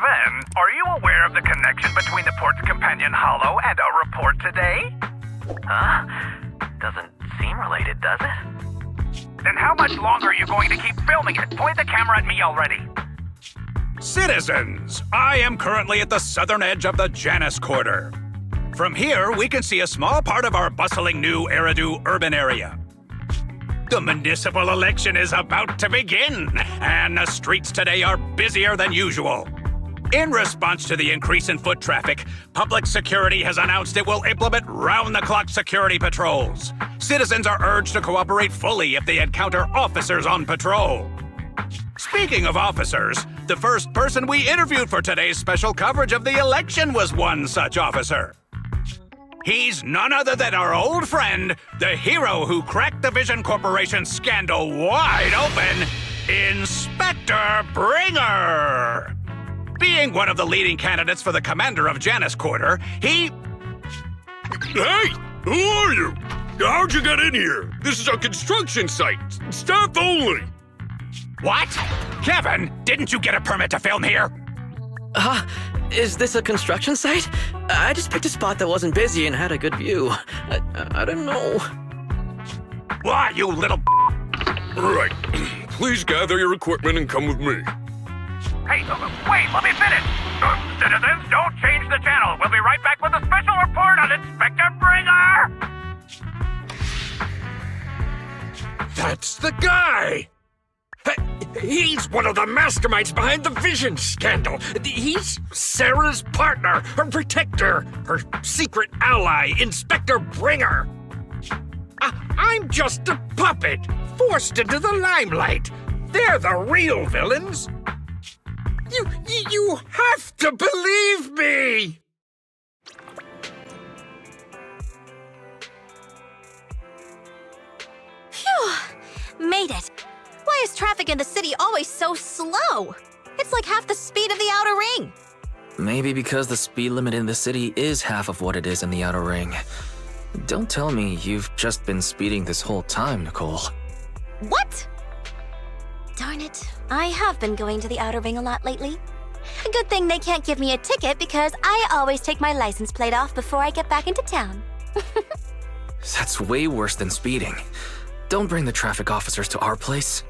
Kevin, are you aware of the connection between the port's companion hollow and our report today? Huh? Doesn't seem related, does it? Then how much longer are you going to keep filming it? Point the camera at me already. Citizens, I am currently at the southern edge of the Janus Quarter. From here, we can see a small part of our bustling new Eridu urban area. The municipal election is about to begin, and the streets today are busier than usual. In response to the increase in foot traffic, public security has announced it will implement round-the-clock security patrols. Citizens are urged to cooperate fully if they encounter officers on patrol. Speaking of officers, the first person we interviewed for today's special coverage of the election was one such officer. He's none other than our old friend, the hero who cracked the Vision Corporation scandal wide open, Inspector Bringer! Being one of the leading candidates for the commander of Janus Quarter, he... Hey! Who are you? How'd you get in here? This is a construction site. Staff only. What? Kevin, didn't you get a permit to film here? Is this a construction site? I just picked a spot that wasn't busy and had a good view. I don't know. Why, you little... Right. Please gather your equipment and come with me. Hey, wait, let me finish. Citizens, don't change the channel. We'll be right back with a special report on Inspector Bringer. That's the guy! He's one of the masterminds behind the Vision scandal. He's Sarah's partner, her protector, her secret ally, Inspector Bringer. I'm just a puppet, forced into the limelight. They're the real villains. You have to believe me! Phew! Made it. Why is traffic in the city always so slow? It's like half the speed of the outer ring. Maybe because the speed limit in the city is half of what it is in the outer ring. Don't tell me you've just been speeding this whole time, Nicole. What? Darn it. I have been going to the outer ring a lot lately. A good thing they can't give me a ticket because I always take my license plate off before I get back into town. That's way worse than speeding. Don't bring the traffic officers to our place.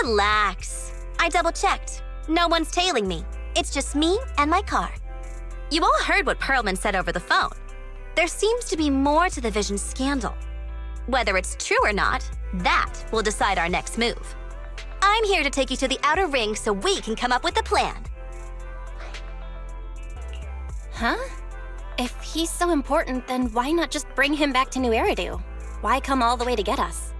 Relax. I double-checked. No one's tailing me. It's just me and my car. You all heard what Perlman said over the phone. There seems to be more to the Vision scandal. Whether it's true or not, that will decide our next move. I'm here to take you to the outer ring so we can come up with a plan. Huh? If he's so important, then why not just bring him back to New Eridu? Why come all the way to get us?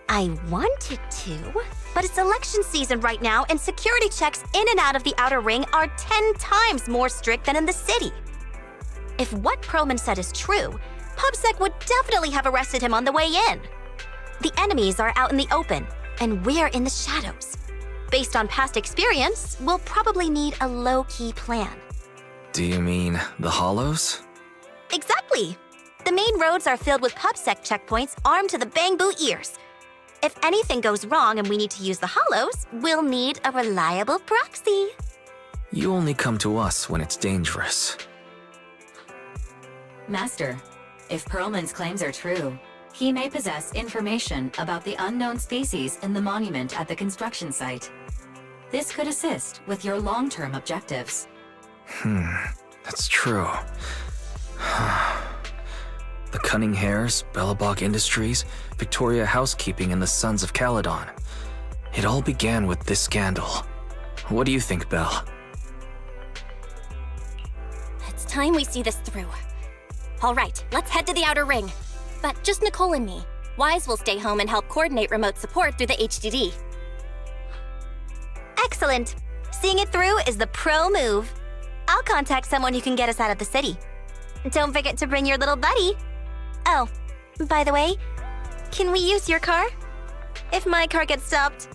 I wanted to, but it's election season right now and security checks in and out of the outer ring are 10 times more strict than in the city. If what Perlman said is true, PubSec would definitely have arrested him on the way in. The enemies are out in the open, and we're in the shadows. Based on past experience, we'll probably need a low-key plan. Do you mean the hollows? Exactly. The main roads are filled with PubSec checkpoints armed to the bang-boo ears. If anything goes wrong and we need to use the hollows, we'll need a reliable proxy. You only come to us when it's dangerous. Master, if Perlman's claims are true, he may possess information about the unknown species in the monument at the construction site. This could assist with your long-term objectives. That's true. The Cunning Hares, Bellabog Industries, Victoria Housekeeping, and the Sons of Caledon. It all began with this scandal. What do you think, Belle? It's time we see this through. All right, let's head to the outer ring. But just Nicole and me. Wise will stay home and help coordinate remote support through the HDD. Excellent. Seeing it through is the pro move. I'll contact someone who can get us out of the city. Don't forget to bring your little buddy. Oh, by the way, can we use your car? If my car gets stopped,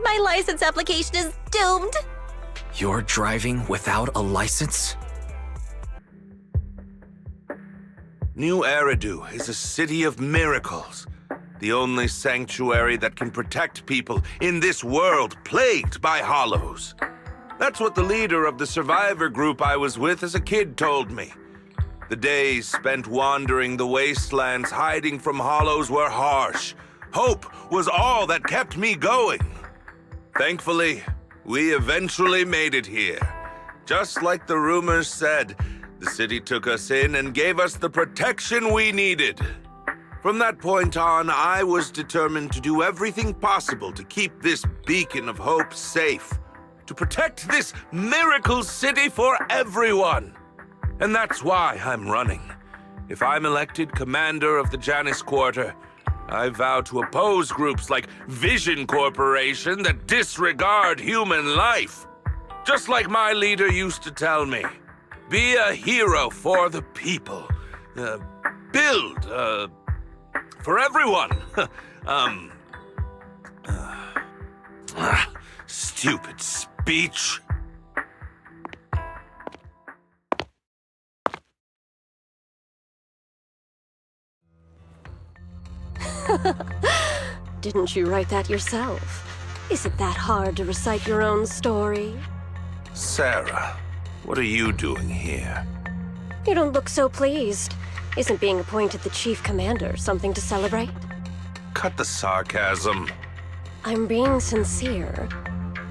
my license application is doomed. You're driving without a license? New Eridu is a city of miracles. The only sanctuary that can protect people in this world plagued by hollows. That's what the leader of the survivor group I was with as a kid told me. The days spent wandering the wastelands, hiding from hollows, were harsh. Hope was all that kept me going. Thankfully, we eventually made it here. Just like the rumors said, the city took us in and gave us the protection we needed. From that point on, I was determined to do everything possible to keep this beacon of hope safe, to protect this miracle city for everyone. And that's why I'm running. If I'm elected commander of the Janus Quarter, I vow to oppose groups like Vision Corporation that disregard human life. Just like my leader used to tell me, be a hero for the people. Build, for everyone. Stupid speech. Didn't you write that yourself? Is it that hard to recite your own story? Sarah, what are you doing here? You don't look so pleased. Isn't being appointed the chief commander something to celebrate? Cut the sarcasm. I'm being sincere.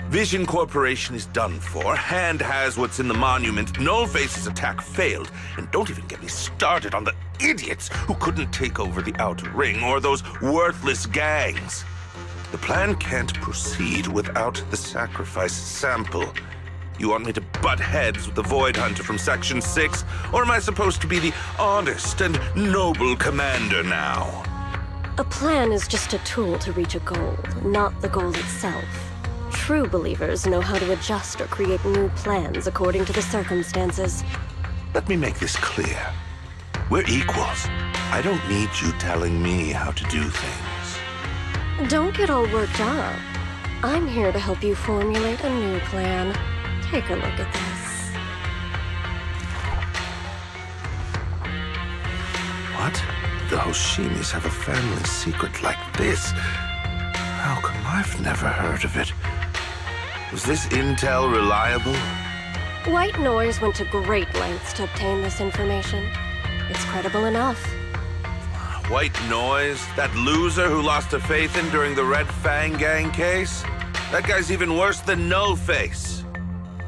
Vision Corporation is done for. Hand has what's in the monument. Nullface's attack failed. And don't even get me started on the idiots who couldn't take over the Outer Ring or those worthless gangs. The plan can't proceed without the sacrifice sample. You want me to butt heads with the Void Hunter from Section 6? Or am I supposed to be the honest and noble commander now? A plan is just a tool to reach a goal, not the goal itself. True believers know how to adjust or create new plans according to the circumstances. Let me make this clear. We're equals. I don't need you telling me how to do things. Don't get all worked up. I'm here to help you formulate a new plan. Take a look at this. What? The Hoshimis have a family secret like this? How come I've never heard of it? Was this intel reliable? White Noise went to great lengths to obtain this information. It's credible enough. White Noise? That loser who lost a faith in during the Red Fang Gang case? That guy's even worse than Nullface.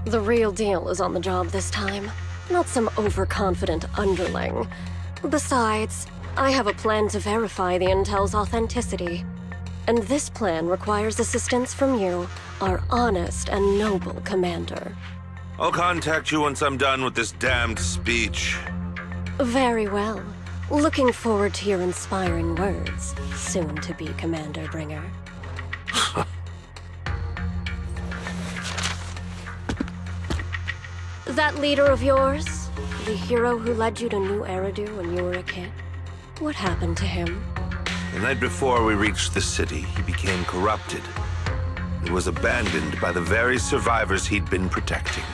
The real deal is on the job this time, not some overconfident underling. Besides, I have a plan to verify the intel's authenticity. And this plan requires assistance from you, our honest and noble commander. I'll contact you once I'm done with this damned speech. Very well. Looking forward to your inspiring words, soon to be Commander Bringer. That leader of yours, the hero who led you to New Eridu when you were a kid, what happened to him? The night before we reached the city, he became corrupted. He was abandoned by the very survivors he'd been protecting.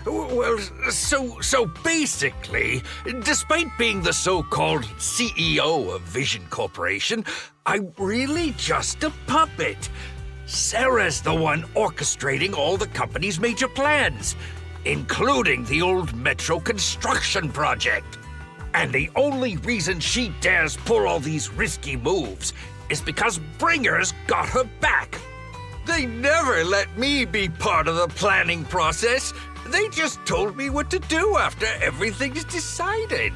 Well, so basically, despite being the so-called CEO of Vision Corporation, I'm really just a puppet. Sarah's the one orchestrating all the company's major plans, including the old metro construction project. And the only reason she dares pull all these risky moves is because Bringer's got her back. They never let me be part of the planning process. They just told me what to do after everything's decided.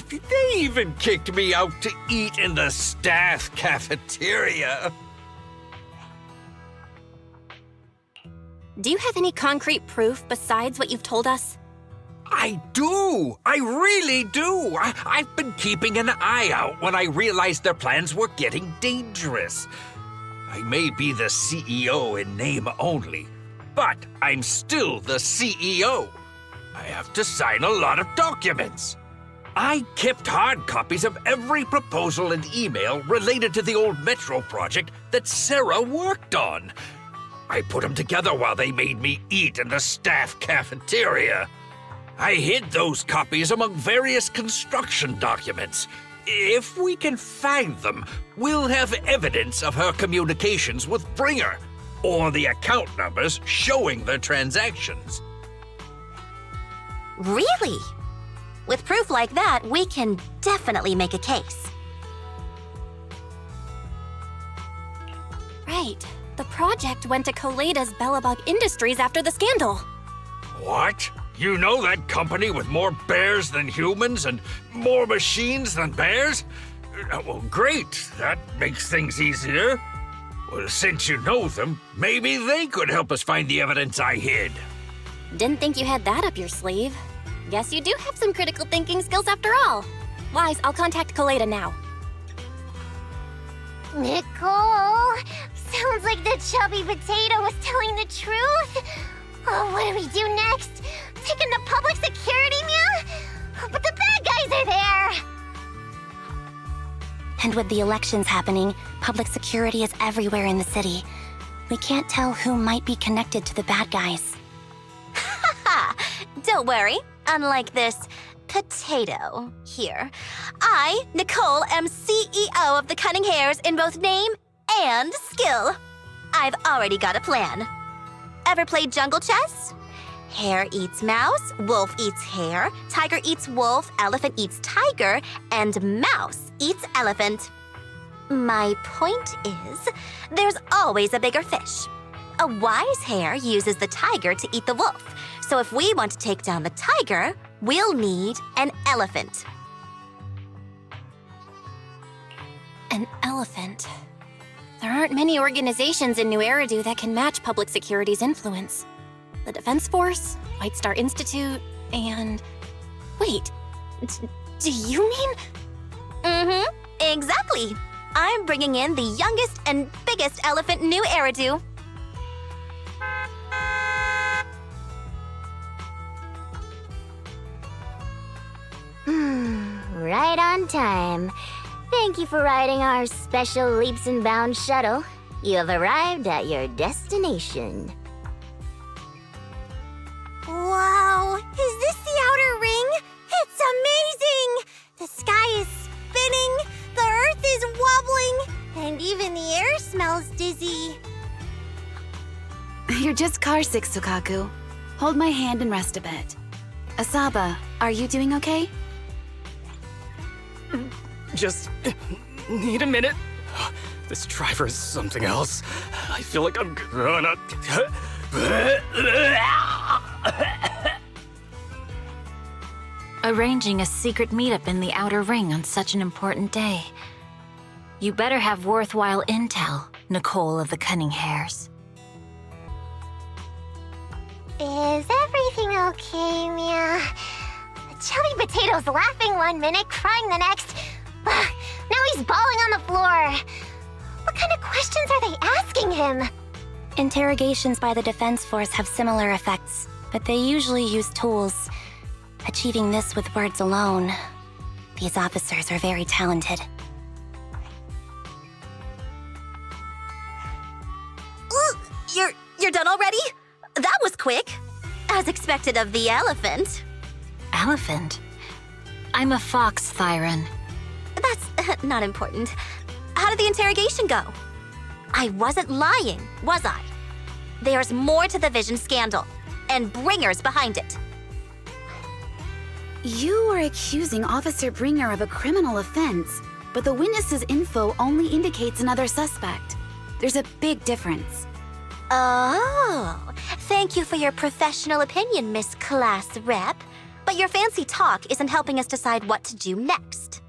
They even kicked me out to eat in the staff cafeteria. Do you have any concrete proof besides what you've told us? I do! I really do! I've been keeping an eye out when I realized their plans were getting dangerous. I may be the CEO in name only, but I'm still the CEO. I have to sign a lot of documents. I kept hard copies of every proposal and email related to the old Metro project that Sarah worked on. I put them together while they made me eat in the staff cafeteria. I hid those copies among various construction documents. If we can find them, we'll have evidence of her communications with Bringer, or the account numbers showing their transactions. Really? With proof like that, we can definitely make a case. Right. The project went to Koleda's Bellabog Industries after the scandal. What? You know that company with more bears than humans and more machines than bears? Well, great. That makes things easier. Well, since you know them, maybe they could help us find the evidence I hid. Didn't think you had that up your sleeve. Guess you do have some critical thinking skills after all. Wise, I'll contact Koleda now. Nicole, sounds like the chubby potato was telling the truth. Oh, what do we do next? Take him to public security, Mia? But the bad guys are there! And with the elections happening, public security is everywhere in the city. We can't tell who might be connected to the bad guys. Haha! Don't worry. Unlike this potato here, I, Nicole, am CEO of the Cunning Hares in both name and skill. I've already got a plan. Ever played jungle chess? Hare eats mouse, wolf eats hare, tiger eats wolf, elephant eats tiger, and mouse eats elephant. My point is, there's always a bigger fish. A wise hare uses the tiger to eat the wolf. So if we want to take down the tiger, we'll need an elephant. An elephant. There aren't many organizations in New Eridu that can match public security's influence. The Defense Force, White Star Institute, and... Wait, do you mean... Mm-hmm, exactly. I'm bringing in the youngest and biggest elephant in New Eridu. Right on time. Thank you for riding our special leaps and bounds shuttle. You have arrived at your destination. Wow, is this the outer ring? It's amazing! The sky is spinning, the earth is wobbling, and even the air smells dizzy. You're just carsick, Sukaku. Hold my hand and rest a bit. Asaba, are you doing okay? Just need a minute. This driver is something else. I feel like I'm gonna... Arranging a secret meetup in the Outer Ring on such an important day. You better have worthwhile intel, Nicole of the Cunning Hares. Is everything okay, Mia? Chubby Potato's laughing one minute, crying the next. Now he's bawling on the floor. What kind of questions are they asking him? Interrogations by the Defense Force have similar effects, but they usually use tools. Achieving this with words alone. These officers are very talented. You're done already? That was quick. As expected of the elephant. Elephant? I'm a fox, Thyron. That's not important. How did the interrogation go? I wasn't lying, was I? There's more to the Vision scandal, and Bringer's behind it. You are accusing Officer Bringer of a criminal offense, but the witness's info only indicates another suspect. There's a big difference. Oh, thank you for your professional opinion, Miss Class Rep. But your fancy talk isn't helping us decide what to do next.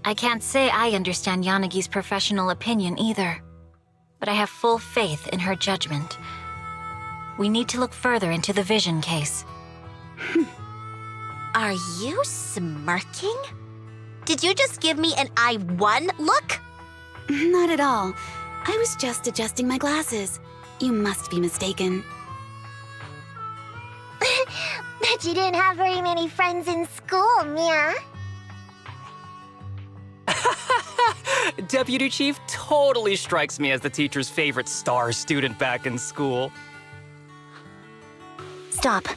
I can't say I understand Yanagi's professional opinion either, but I have full faith in her judgment. We need to look further into the Vision case. Are you smirking? Did you just give me an I won look? Not at all. I was just adjusting my glasses. You must be mistaken. Bet you didn't have very many friends in school, Mia. Deputy Chief totally strikes me as the teacher's favorite star student back in school. Stop.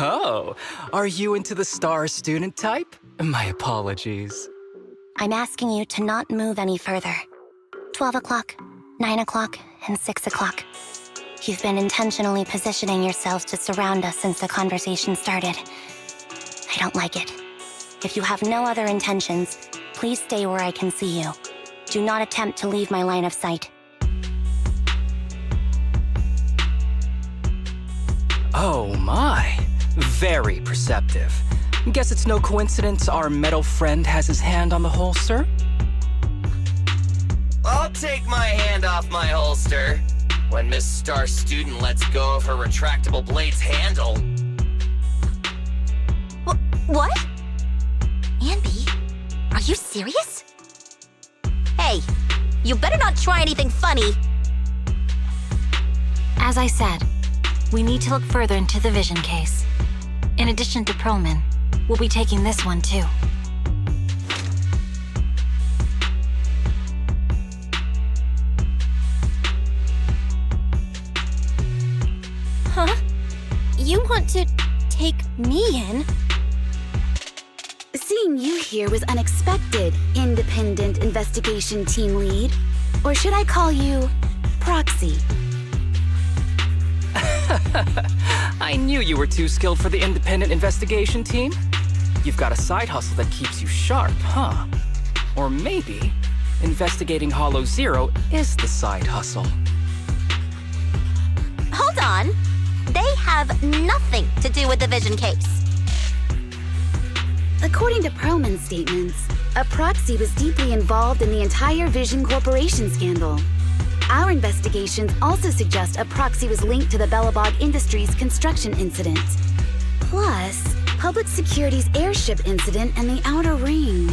Oh, are you into the star student type? My apologies. I'm asking you to not move any further. 12 o'clock, 9 o'clock, and 6 o'clock. You've been intentionally positioning yourselves to surround us since the conversation started. I don't like it. If you have no other intentions, please stay where I can see you. Do not attempt to leave my line of sight. Oh my, very perceptive. Guess it's no coincidence our metal friend has his hand on the holster? I'll take my hand off my holster when Miss Star Student lets go of her retractable blade's handle. What? Anby, are you serious? Hey, you better not try anything funny. As I said, we need to look further into the vision case. In addition to Perlman, we'll be taking this one too. Huh? You want to take me in? Seeing you here was unexpected, independent investigation team lead. Or should I call you proxy? I knew you were too skilled for the independent investigation team. You've got a side hustle that keeps you sharp, huh? Or maybe investigating Hollow Zero is the side hustle. Hold on. They have nothing to do with the vision case. According to Perlman's statements, a proxy was deeply involved in the entire Vision Corporation scandal. Our investigations also suggest a proxy was linked to the Belobog Industries construction incident. Plus, Public Security's airship incident and the Outer Ring.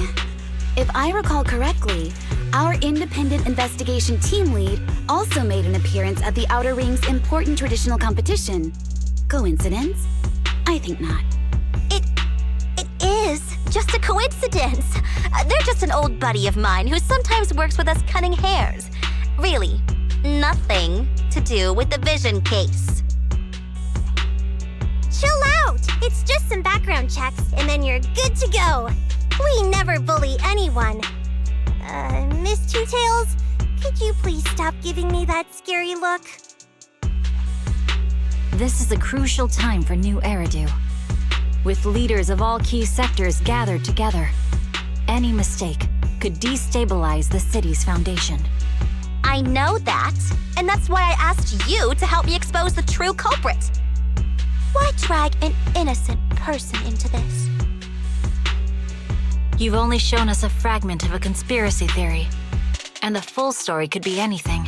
If I recall correctly, our independent investigation team lead also made an appearance at the Outer Ring's important traditional competition. Coincidence? I think not. It is just a coincidence. They're just an old buddy of mine who sometimes works with us cunning hares. Really, nothing to do with the vision case. Chill out! It's just some background checks, and then you're good to go. We never bully anyone. Miss Two Tails, could you please stop giving me that scary look? This is a crucial time for New Eridu. With leaders of all key sectors gathered together, any mistake could destabilize the city's foundation. I know that, and that's why I asked you to help me expose the true culprit. Why drag an innocent person into this? You've only shown us a fragment of a conspiracy theory, and the full story could be anything.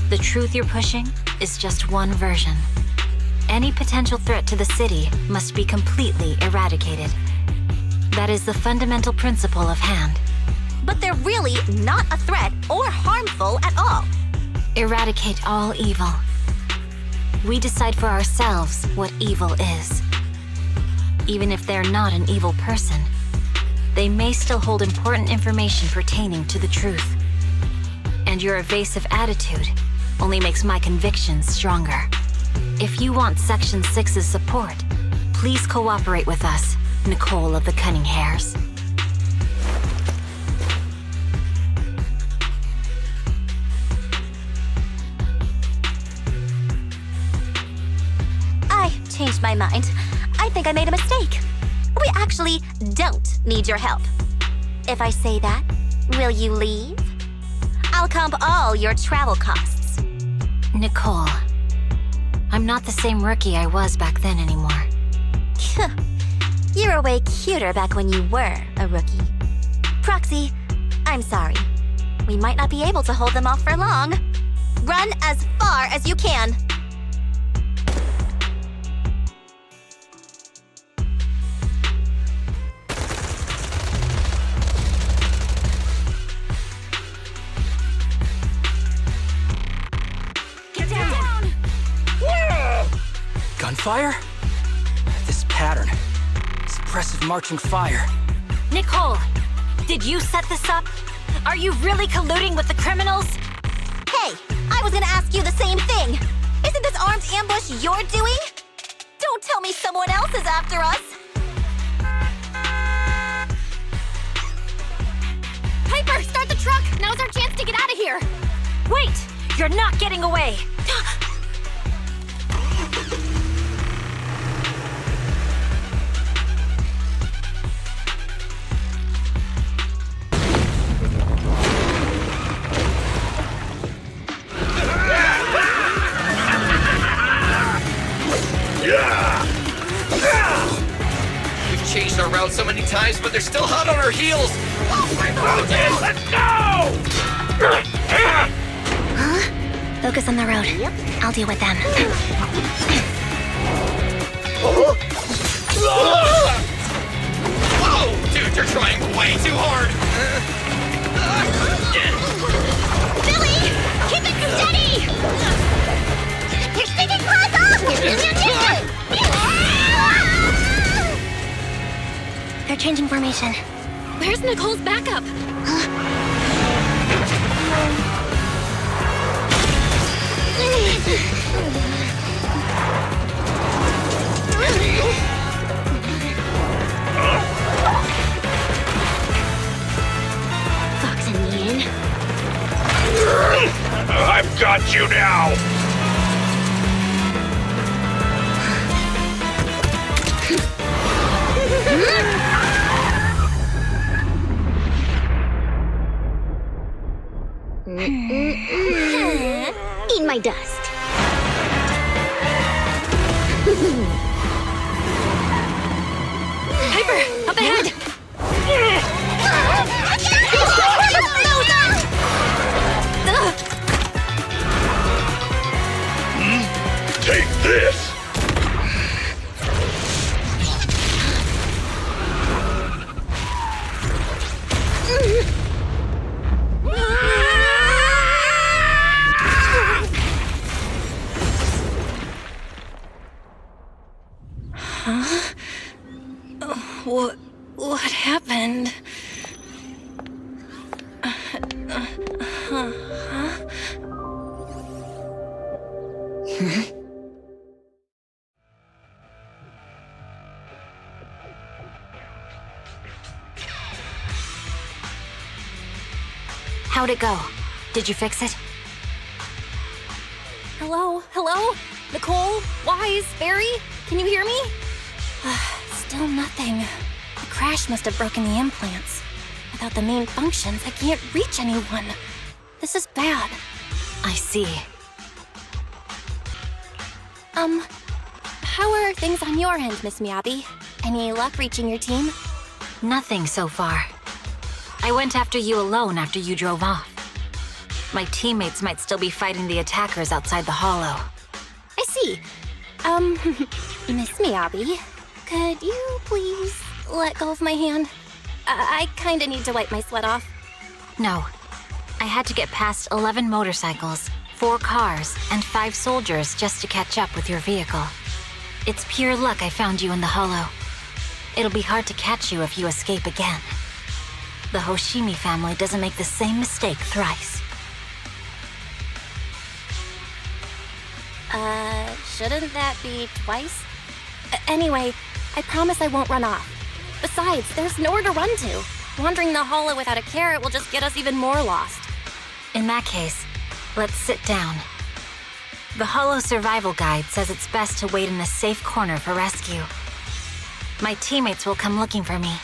The truth you're pushing is just one version. Any potential threat to the city must be completely eradicated. That is the fundamental principle of Hand. But they're really not a threat or harmful at all. Eradicate all evil. We decide for ourselves what evil is. Even if they're not an evil person, they may still hold important information pertaining to the truth. And your evasive attitude only makes my convictions stronger. If you want Section 6's support, please cooperate with us, Nicole of the Cunning Hares. I changed my mind. I think I made a mistake. We actually don't need your help. If I say that, will you leave? I'll comp all your travel costs. Nicole, I'm not the same rookie I was back then anymore. You were way cuter back when you were a rookie. Proxy, I'm sorry. We might not be able to hold them off for long. Run as far as you can. Gunfire? This pattern. Suppressive marching fire. Nicole, did you set this up? Are you really colluding with the criminals? Hey, I was gonna ask you the same thing. Isn't this armed ambush you're doing? Don't tell tell me someone else is after us! Piper, start the truck! Now's our chance to get out of here! Wait! You're not getting away! We've changed our route so many times, but they're still hot on our heels! Let's go! Focus on the road. Yep. I'll deal with them. Whoa! Dude, you're trying way too hard! Billy! Keep it steady! You're sticking claws off! They're changing formation. Where's Nicole's backup? Fox and Ian. I've got you now! Eat my dust. Piper, up ahead! Take this! What happened? How'd it go? Did you fix it? Hello? Hello? Nicole? Wise? Barry? Can you hear me? Still nothing. The crash must have broken the implants. Without the main functions, I can't reach anyone. This is bad. I see. How are things on your end, Miss Miyabi? Any luck reaching your team? Nothing so far. I went after you alone after you drove off. My teammates might still be fighting the attackers outside the hollow. I see. Miss Miyabi, could you please let go of my hand? I kinda need to wipe my sweat off. No. I had to get past 11 motorcycles, 4 cars, and 5 soldiers just to catch up with your vehicle. It's pure luck I found you in the hollow. It'll be hard to catch you if you escape again. The Hoshimi family doesn't make the same mistake thrice. Shouldn't that be twice? Anyway, I promise I won't run off. Besides, there's nowhere to run to. Wandering the hollow without a carrot will just get us even more lost. In that case, let's sit down. The Hollow Survival Guide says it's best to wait in a safe corner for rescue. My teammates will come looking for me.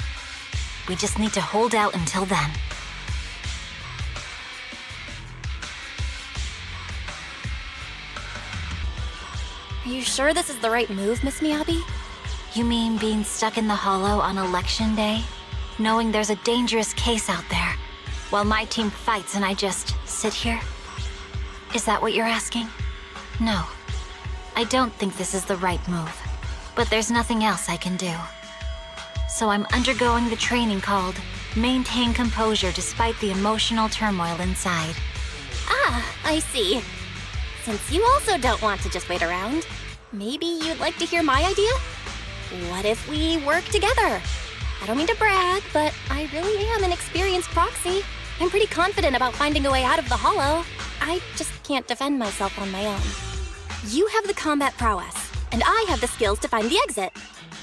We just need to hold out until then. Are you sure this is the right move, Miss Miyabi? You mean being stuck in the hollow on election day? Knowing there's a dangerous case out there, while my team fights and I just sit here? Is that what you're asking? No. I don't think this is the right move. But there's nothing else I can do. So I'm undergoing the training called Maintain Composure Despite the Emotional Turmoil Inside. Ah, I see. Since you also don't want to just wait around, maybe you'd like to hear my idea? What if we work together? I don't mean to brag, but I really am an experienced proxy. I'm pretty confident about finding a way out of the hollow. I just can't defend myself on my own. You have the combat prowess, and I have the skills to find the exit.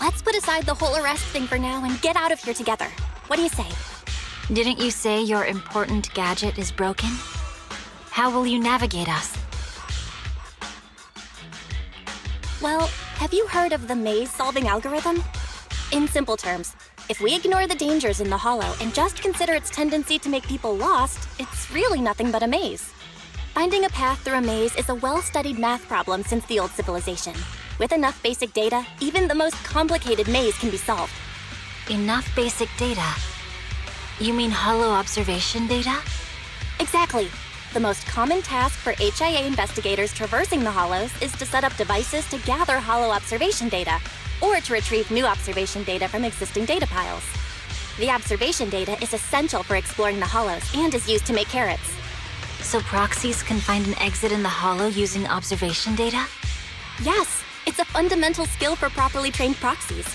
Let's put aside the whole arrest thing for now and get out of here together. What do you say? Didn't you say your important gadget is broken? How will you navigate us? Well, have you heard of the maze-solving algorithm? In simple terms, if we ignore the dangers in the Hollow and just consider its tendency to make people lost, it's really nothing but a maze. Finding a path through a maze is a well-studied math problem since the old civilization. With enough basic data, even the most complicated maze can be solved. Enough basic data? You mean Hollow observation data? Exactly. The most common task for HIA investigators traversing the Hollows is to set up devices to gather Hollow observation data, or to retrieve new observation data from existing data piles. The observation data is essential for exploring the Hollows and is used to make carrots. So proxies can find an exit in the Hollow using observation data? Yes, it's a fundamental skill for properly trained proxies.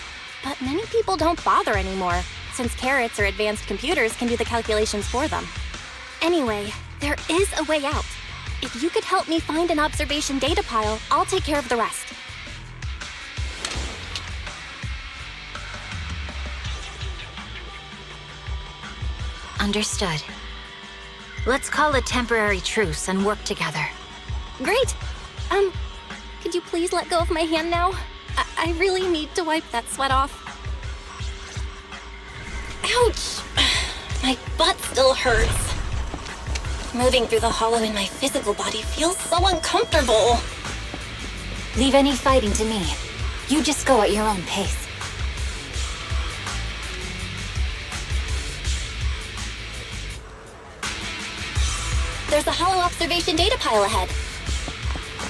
But many people don't bother anymore, since carrots or advanced computers can do the calculations for them. Anyway, there is a way out. If you could help me find an observation data pile, I'll take care of the rest. Understood. Let's call a temporary truce and work together. Great! Could you please let go of my hand now? I really need to wipe that sweat off. Ouch! My butt still hurts. Moving through the Hollow in my physical body feels so uncomfortable. Leave any fighting to me. You just go at your own pace. There's a Hollow observation data pile ahead.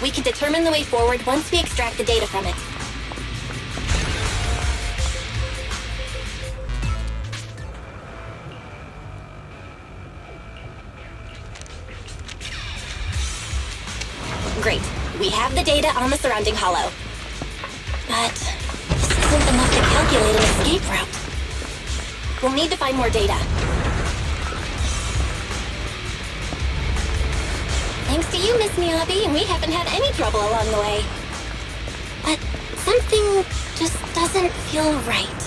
We can determine the way forward once we extract the data from it. Great. We have the data on the surrounding Hollow. But this isn't enough to calculate an escape route. We'll need to find more data. Thanks to you, Miss Miyabi, we haven't had any trouble along the way. But something just doesn't feel right.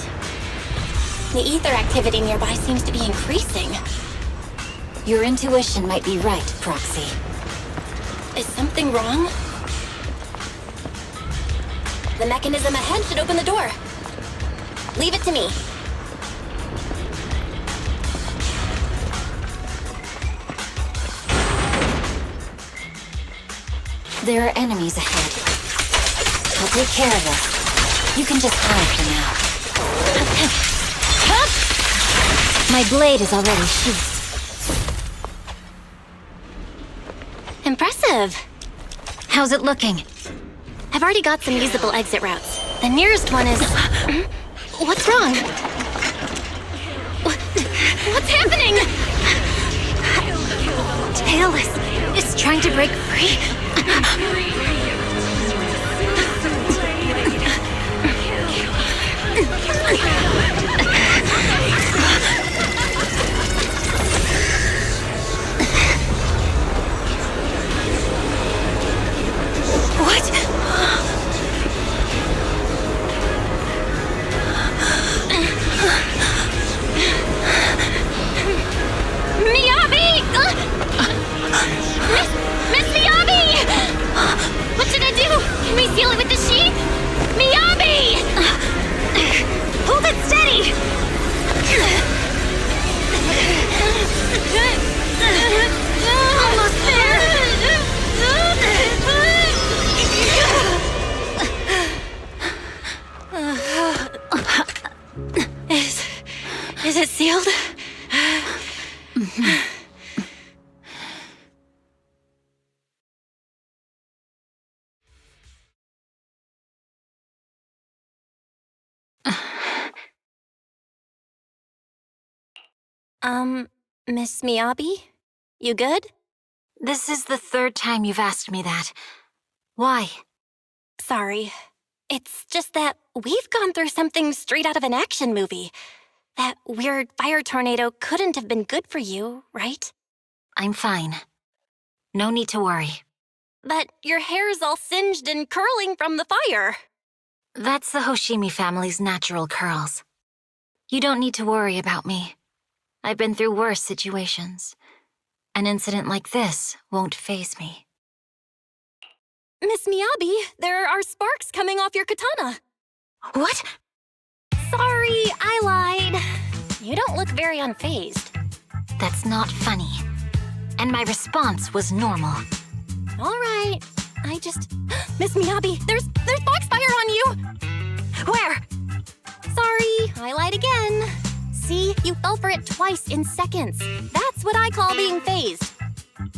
The ether activity nearby seems to be increasing. Your intuition might be right, Proxy. Is something wrong? The mechanism ahead should open the door. Leave it to me. There are enemies ahead. I'll take care of this. You can just hide for now. My blade is already sheathed. Impressive. How's it looking? I've already got some usable exit routes. The nearest one is... What's wrong? What's happening? Tailless is trying to break free. What? Miyabi! Miss Miyabi! What should I do? Can we seal it with the sheet? Miyabi! Hold it steady! Almost there! Is it sealed? Miss Miyabi? You good? This is the third time you've asked me that. Why? Sorry. It's just that we've gone through something straight out of an action movie. That weird fire tornado couldn't have been good for you, right? I'm fine. No need to worry. But your hair's all singed and curling from the fire. That's the Hoshimi family's natural curls. You don't need to worry about me. I've been through worse situations. An incident like this won't faze me. Miss Miyabi, there are sparks coming off your katana. What? Sorry, I lied. You don't look very unfazed. That's not funny. And my response was normal. All right, I just... Miss Miyabi, there's foxfire on you! Where? Sorry, I lied again. See, you fell for it twice in seconds. That's what I call being phased.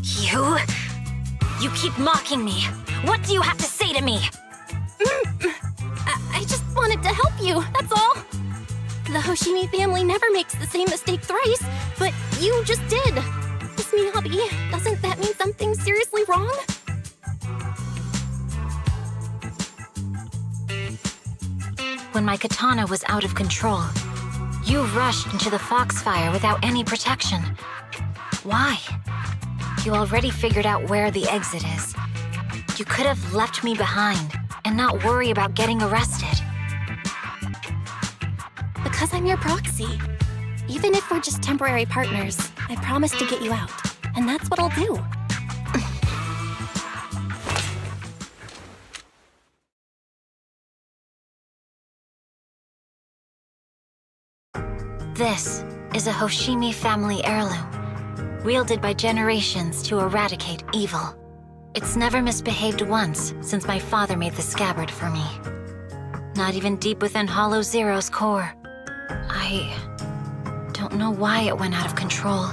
You keep mocking me. What do you have to say to me? I just wanted to help you, that's all. The Hoshimi family never makes the same mistake thrice, but you just did. Miss Miyabi, doesn't that mean something seriously wrong? When my katana was out of control, you rushed into the foxfire without any protection. Why? You already figured out where the exit is. You could have left me behind and not worry about getting arrested. Because I'm your proxy. Even if we're just temporary partners, I promise to get you out. And that's what I'll do. This is a Hoshimi family heirloom, wielded by generations to eradicate evil. It's never misbehaved once since my father made the scabbard for me. Not even deep within Hollow Zero's core. I don't know why it went out of control.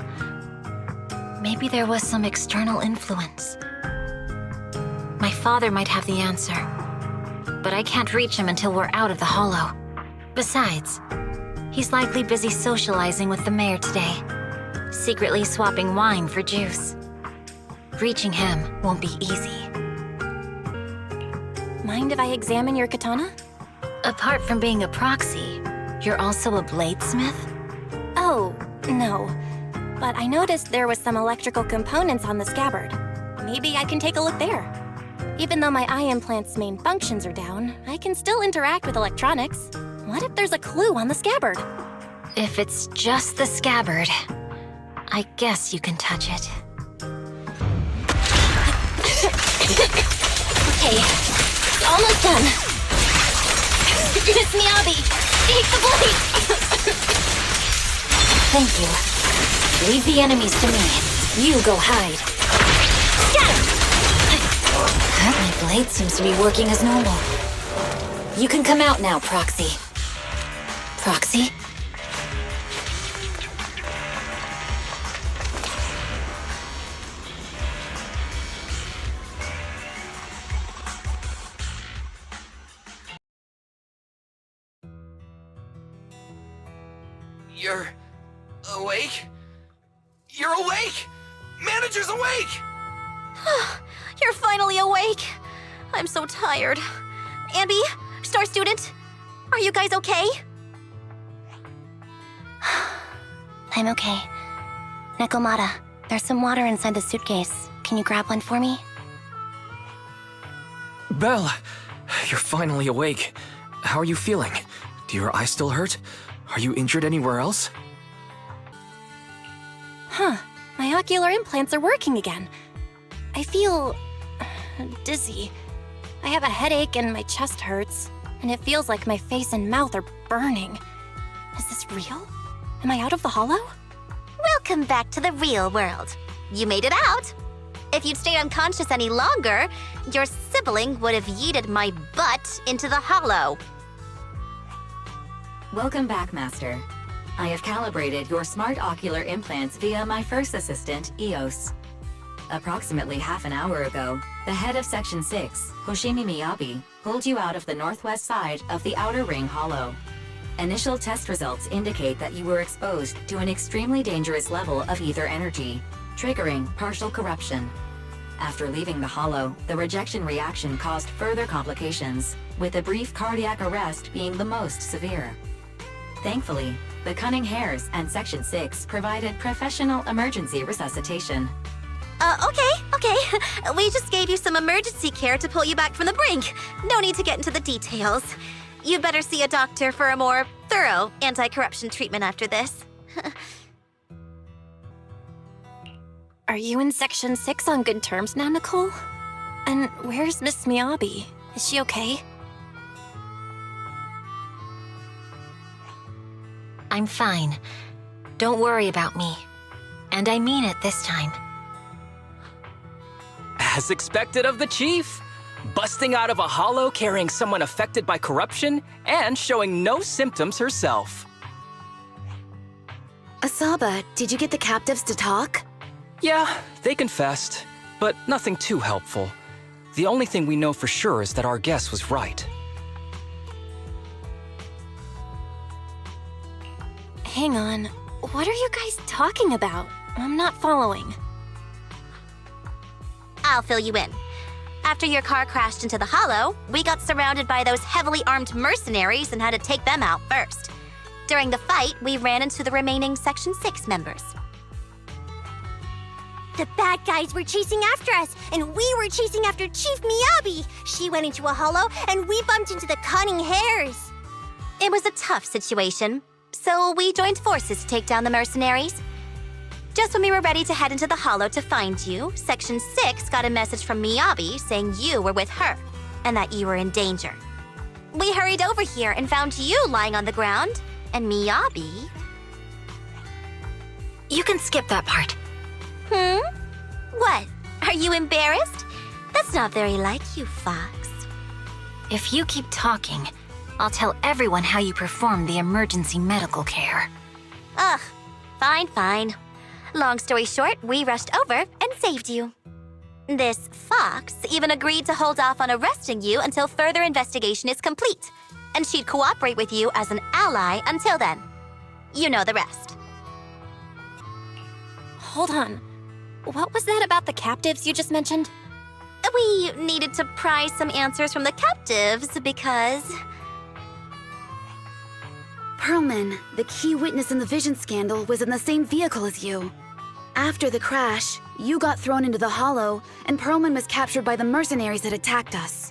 Maybe there was some external influence. My father might have the answer, but I can't reach him until we're out of the Hollow. Besides, he's likely busy socializing with the mayor today, secretly swapping wine for juice. Reaching him won't be easy. Mind if I examine your katana? Apart from being a proxy, you're also a bladesmith? Oh, no. But I noticed there was some electrical components on the scabbard. Maybe I can take a look there. Even though my eye implant's main functions are down, I can still interact with electronics. What if there's a clue on the scabbard? If it's just the scabbard, I guess you can touch it. Okay, it's almost done. Miss Miyabi, take the blade! Thank you. Leave the enemies to me. You go hide. Scatter! My blade seems to be working as normal. You can come out now, Proxy. Proxy? You're awake? You're awake! Manager's awake! You're finally awake. I'm so tired. Ambi, Star Student, are you guys okay? I'm okay. Nekomata, there's some water inside the suitcase. Can you grab one for me? Belle, you're finally awake. How are you feeling? Do your eyes still hurt? Are you injured anywhere else? Huh. My ocular implants are working again. I feel... dizzy. I have a headache and my chest hurts. And it feels like my face and mouth are burning. Is this real? Am I out of the hollow? Welcome back to the real world. You made it out. If you'd stayed unconscious any longer, your sibling would have yeeted my butt into the hollow. Welcome back, Master. I have calibrated your smart ocular implants via my first assistant, EOS. Approximately half an hour ago, the head of Section 6, Hoshimi Miyabi, pulled you out of the northwest side of the Outer Ring Hollow. Initial test results indicate that you were exposed to an extremely dangerous level of ether energy, triggering partial corruption. After leaving the Hollow, the rejection reaction caused further complications, with a brief cardiac arrest being the most severe. Thankfully, the Cunning Hares and Section 6 provided professional emergency resuscitation. Okay. We just gave you some emergency care to pull you back from the brink. No need to get into the details. You'd better see a doctor for a more thorough anti-corruption treatment after this. Are you in Section 6 on good terms now, Nicole? And where's Miss Miyabi? Is she okay? I'm fine. Don't worry about me. And I mean it this time. As expected of the chief. Busting out of a hollow carrying someone affected by corruption and showing no symptoms herself. Asaba, did you get the captives to talk? Yeah, they confessed, but nothing too helpful. The only thing we know for sure is that our guess was right. Hang on. What are you guys talking about? I'm not following. I'll fill you in. After your car crashed into the hollow, we got surrounded by those heavily armed mercenaries and had to take them out first. During the fight, we ran into the remaining Section 6 members. The bad guys were chasing after us, and we were chasing after Chief Miyabi. She went into a hollow, and we bumped into the cunning hares. It was a tough situation, so we joined forces to take down the mercenaries. Just when we were ready to head into the hollow to find you, Section 6 got a message from Miyabi saying you were with her, and that you were in danger. We hurried over here and found you lying on the ground, and Miyabi... You can skip that part. What? Are you embarrassed? That's not very like you, Fox. If you keep talking, I'll tell everyone how you performed the emergency medical care. Ugh, fine. Long story short, we rushed over and saved you. This Fox even agreed to hold off on arresting you until further investigation is complete, and she'd cooperate with you as an ally until then. You know the rest. Hold on. What was that about the captives you just mentioned? We needed to pry some answers from the captives because... Perlman, the key witness in the Vision scandal, was in the same vehicle as you. After the crash, you got thrown into the hollow, and Perlman was captured by the mercenaries that attacked us.